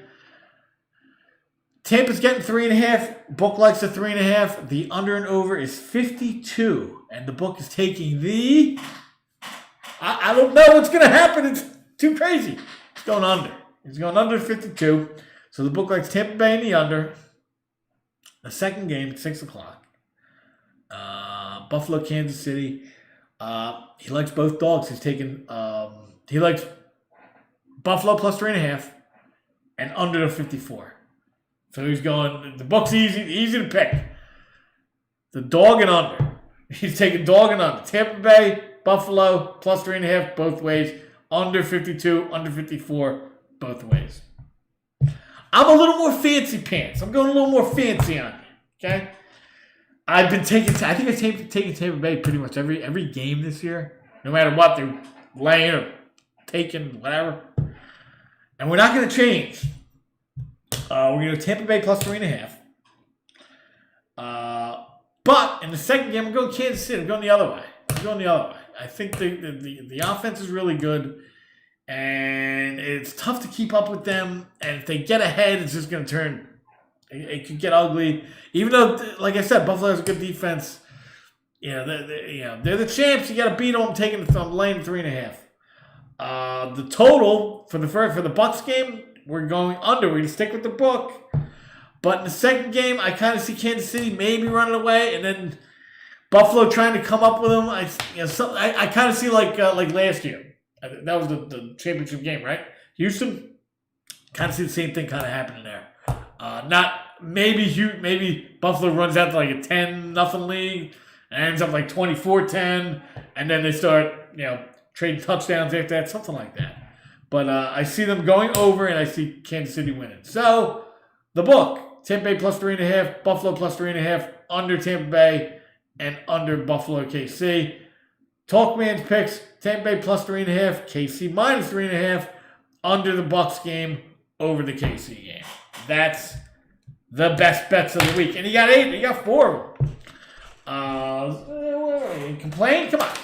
Tampa's getting 3.5. Book likes a 3.5. The under and over is 52. And the book is taking the... I don't know what's going to happen. It's too crazy. It's going under. It's going under 52. So the book likes Tampa Bay in the under. The second game, 6 o'clock. Buffalo, Kansas City. He likes both dogs. He's taking... he likes Buffalo plus 3.5 and under the 54. So he's going... The book's easy to pick. The dog and under. He's taking dog and under. Tampa Bay, Buffalo, plus 3.5 both ways. Under 52, under 54 both ways. I'm a little more fancy pants. I'm going a little more fancy on you. Okay? I've been taking... I think I've taken Tampa Bay pretty much every game this year. No matter what, they're laying or taking, whatever. And we're not going to change. We're going to Tampa Bay plus 3.5. But in the second game, I'm going Kansas City. I'm going the other way. I think the offense is really good. And it's tough to keep up with them. And if they get ahead, it's just going to turn... It could get ugly. Even though, like I said, Buffalo has a good defense. They're the champs. You got to beat them. I'm laying 3.5. The total for the Bucks game, we're going under. We're going to stick with the book. But in the second game, I kind of see Kansas City maybe running away, and then Buffalo trying to come up with them. I kind of see like last year. That was the championship game, right? Houston, kind of see the same thing kind of happening there. Maybe Buffalo runs out to like a 10-0 league and ends up like 24-10, and then they start trading touchdowns after that, something like that. But I see them going over, and I see Kansas City winning. So the book: Tampa Bay plus 3.5, Buffalo plus 3.5, under Tampa Bay and under Buffalo KC. Talkman's picks: Tampa Bay plus 3.5, KC minus 3.5, under the Bucks game, over the KC game. That's the best bets of the week. And you got 8. You got 4 of them. You complain? Come on.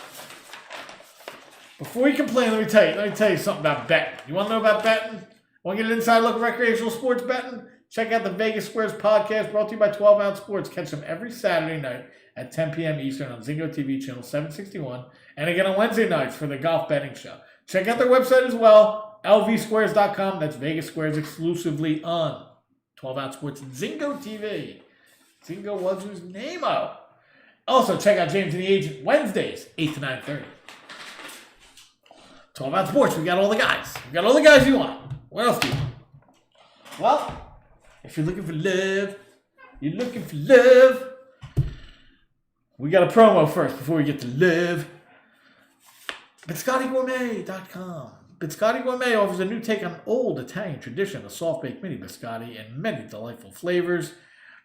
Before you complain, let me tell you something about betting. You want to know about betting? Want to get an inside look at recreational sports betting? Check out the Vegas Squares podcast brought to you by 12 Ounce Sports. Catch them every Saturday night at 10 p.m. Eastern on Zingo TV channel 761. And again on Wednesday nights for the golf betting show. Check out their website as well, lvsquares.com. That's Vegas Squares exclusively on 12 Ounce Sports and Zingo TV. Zingo was his name out. Also, check out James and the Agent Wednesdays, 8 to 9:30. 12 Ounce Sports, we got all the guys. We got all the guys you want. What else do you want? Well, if you're looking for love, We got a promo first before we get to live. BiscottiGourmet.com. Biscotti Gourmet offers a new take on old Italian tradition, a soft-baked mini biscotti and many delightful flavors.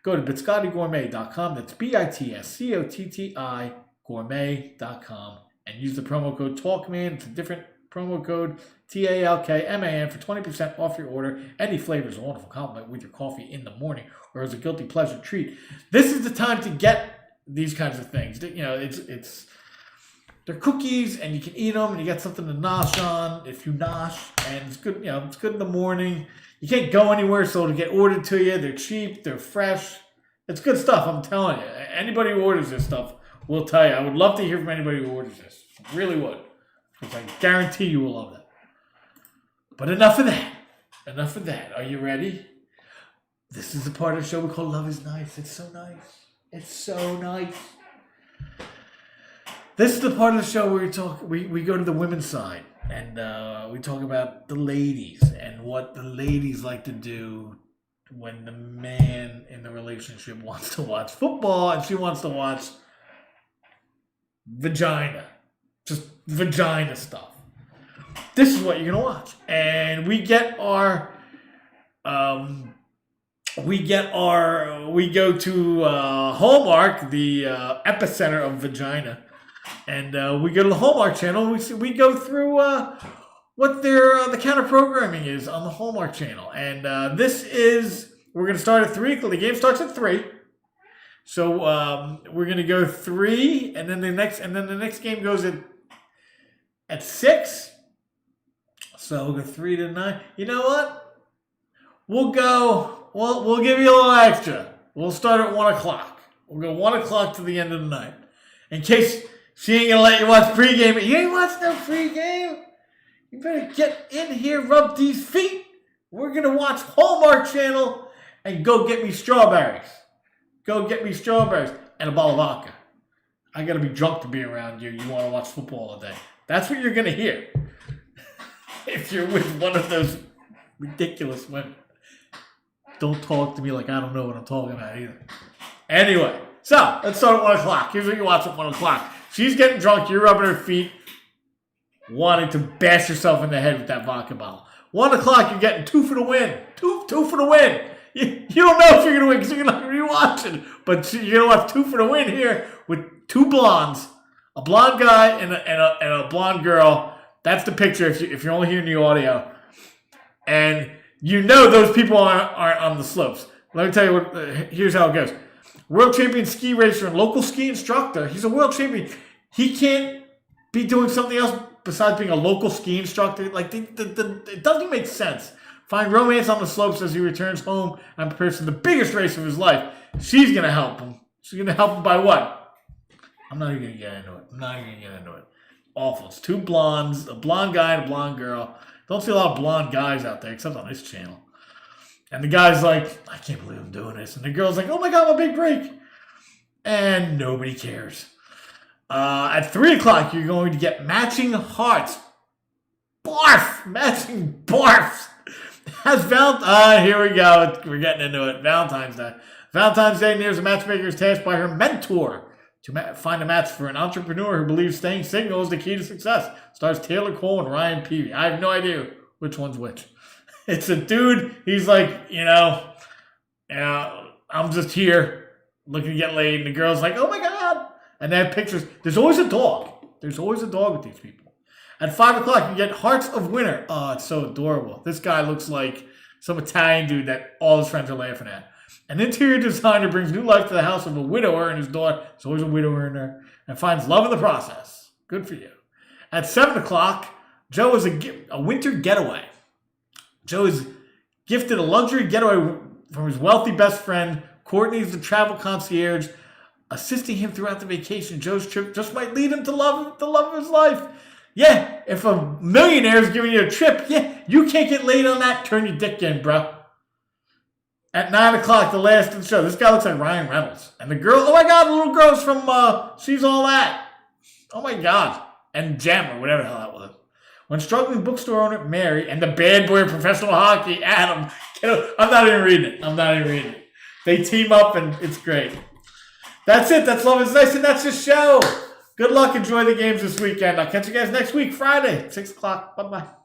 Go to BiscottiGourmet.com. That's BITSCOTTI gourmet.com and use the promo code TALKMAN. It's a different promo code, TALKMAN, for 20% off your order. Any flavor is a wonderful compliment with your coffee in the morning or as a guilty pleasure treat. This is the time to get these kinds of things. You know, they're cookies, and you can eat them, and you got something to nosh on if you nosh, and it's good. You know, it's good in the morning. You can't go anywhere, so it'll get ordered to you. They're cheap, they're fresh. It's good stuff. I'm telling you. Anybody who orders this stuff will tell you. I would love to hear from anybody who orders this. Really would, because I guarantee you will love it. But enough of that. Enough of that. Are you ready? This is the part of the show we call Love is Nice. It's so nice. It's so nice. This is the part of the show where we go to the women's side, and we talk about the ladies and what the ladies like to do when the man in the relationship wants to watch football and she wants to watch vagina. Just vagina stuff. This is what you're going to watch. And we go to Hallmark, the epicenter of vagina. And we go to the Hallmark channel. We go through what the counter programming is on the Hallmark channel. And we're going to start at 3. The game starts at 3. So we're going to go 3, and then the next game goes at 6. So we'll go 3 to 9. You know what? We'll give you a little extra. We'll start at 1 o'clock. We'll go 1 o'clock to the end of the night. In case she ain't gonna let you watch pregame. You ain't watch no pregame. You better get in here, rub these feet. We're gonna watch Hallmark Channel and go get me strawberries. Go get me strawberries and a bottle of vodka. I gotta be drunk to be around you. You wanna watch football all day. That's what you're gonna hear. If you're with one of those ridiculous women. Don't talk to me like I don't know what I'm talking about either. Anyway, so let's start at 1 o'clock. Here's what you watch at 1 o'clock. She's getting drunk. You're rubbing her feet, wanting to bash yourself in the head with that vodka bottle. 1 o'clock, you're getting 2 for the win. Two for the win. You don't know if you're going to win because you're not going to be watching. But you're going to watch 2 for the win here with 2 blondes, a blonde guy and a blonde girl. That's the picture if you're only hearing the audio. And you know those people aren't on the slopes. Let me tell you here's how it goes. World champion ski racer and local ski instructor. He's a world champion. He can't be doing something else besides being a local ski instructor. Like, it doesn't make sense. Find romance on the slopes as he returns home and prepares for the biggest race of his life. She's going to help him. She's going to help him by what? I'm not even going to get into it. Awful. It's 2 blondes, a blonde guy and a blonde girl. Don't see a lot of blonde guys out there except on this channel. And the guy's like, I can't believe I'm doing this. And the girl's like, oh my God, my big break. And nobody cares. At 3 o'clock, you're going to get matching hearts. Barf! Matching barfs. Here we go. We're getting into it. Valentine's Day. Valentine's Day nears a matchmaker is tasked by her mentor to find a match for an entrepreneur who believes staying single is the key to success. Stars Taylor Cole and Ryan Peavy. I have no idea which one's which. It's a dude. He's like, I'm just here looking to get laid. And the girl's like, oh my God. And they have pictures. There's always a dog. There's always a dog with these people. At 5 o'clock, you get Hearts of Winter. Oh, it's so adorable. This guy looks like some Italian dude that all his friends are laughing at. An interior designer brings new life to the house of a widower and his daughter. There's always a widower in there. And finds love in the process. Good for you. At 7 o'clock, Joe is a winter getaway. Joe is gifted a luxury getaway from his wealthy best friend. Courtney is the travel concierge, assisting him throughout the vacation. Joe's trip just might lead him to the love of his life. Yeah, if a millionaire is giving you a trip, yeah, you can't get laid on that. Turn your dick in, bro. At 9 o'clock, the last of the show. This guy looks like Ryan Reynolds. And the girl, oh my God, the little girl's from She's All That. Oh my God. And Gem, or whatever the hell that was. When struggling bookstore owner Mary and the bad boy of professional hockey, Adam, I'm not even reading it. They team up and it's great. That's it. That's Love is Nice, and that's the show. Good luck. Enjoy the games this weekend. I'll catch you guys next week, Friday, 6 o'clock. Bye-bye.